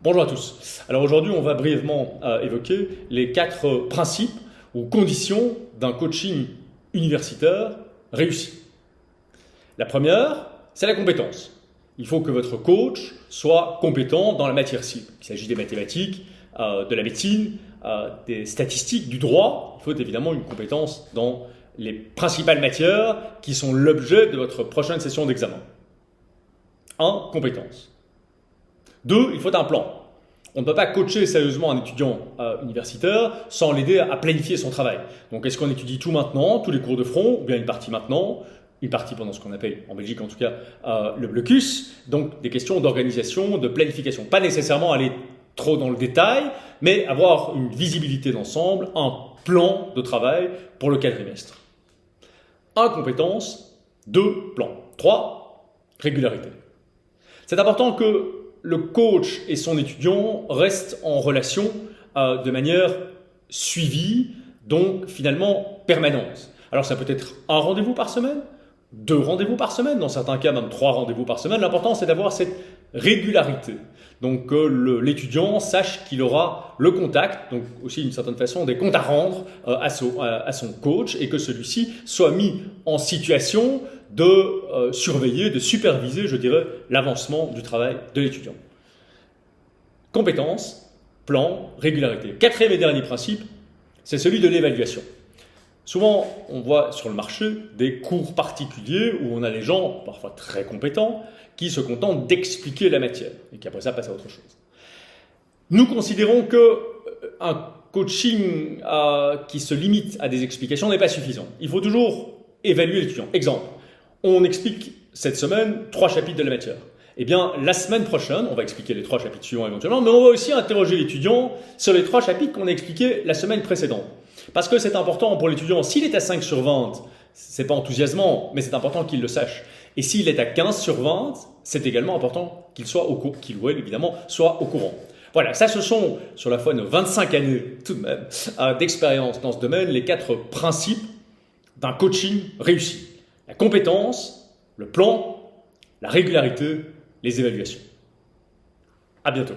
Bonjour à tous. Alors aujourd'hui, on va brièvement évoquer les 4 principes ou conditions d'un coaching universitaire réussi. La première, c'est la compétence. Il faut que votre coach soit compétent dans la matière cible. Il s'agit des mathématiques, de la médecine, des statistiques, du droit. Il faut évidemment une compétence dans les principales matières qui sont l'objet de votre prochaine session d'examen. 1. Compétence. 2. Il faut un plan. On ne peut pas coacher sérieusement un étudiant universitaire sans l'aider à planifier son travail. Donc est-ce qu'on étudie tout maintenant, tous les cours de front, ou bien une partie maintenant, une partie pendant ce qu'on appelle, en Belgique en tout cas, le blocus. Donc des questions d'organisation, de planification. Pas nécessairement aller trop dans le détail, mais avoir une visibilité d'ensemble, un plan de travail pour le quadrimestre. 1. Compétence. 2. Plan. 3. Régularité. C'est important que le coach et son étudiant restent en relation de manière suivie, donc finalement permanente. Alors ça peut être un rendez-vous par semaine, 2 rendez-vous par semaine, dans certains cas même 3 rendez-vous par semaine. L'important c'est d'avoir cette régularité. Donc que l'étudiant sache qu'il aura le contact, donc aussi d'une certaine façon des comptes à rendre à son coach, et que celui-ci soit mis en situation de surveiller, de superviser, je dirais, l'avancement du travail de l'étudiant. Compétence, plan, régularité. 4e et dernier principe, c'est celui de l'évaluation. Souvent, on voit sur le marché des cours particuliers où on a des gens, parfois très compétents, qui se contentent d'expliquer la matière et qui après ça passent à autre chose. Nous considérons qu'un coaching qui se limite à des explications n'est pas suffisant. Il faut toujours évaluer l'étudiant. Exemple, on explique cette semaine 3 chapitres de la matière. Eh bien, la semaine prochaine, on va expliquer les 3 chapitres suivants éventuellement, mais on va aussi interroger l'étudiant sur les 3 chapitres qu'on a expliqués la semaine précédente. Parce que c'est important pour l'étudiant, s'il est à 5 sur 20, c'est pas enthousiasmant, mais c'est important qu'il le sache. Et s'il est à 15 sur 20, c'est également important qu'il soit qu'il ou elle, évidemment, soit au courant. Voilà, ça ce sont, sur la foi de 25 années tout de même, d'expérience dans ce domaine, les 4 principes d'un coaching réussi. La compétence, le plan, la régularité, les évaluations. À bientôt.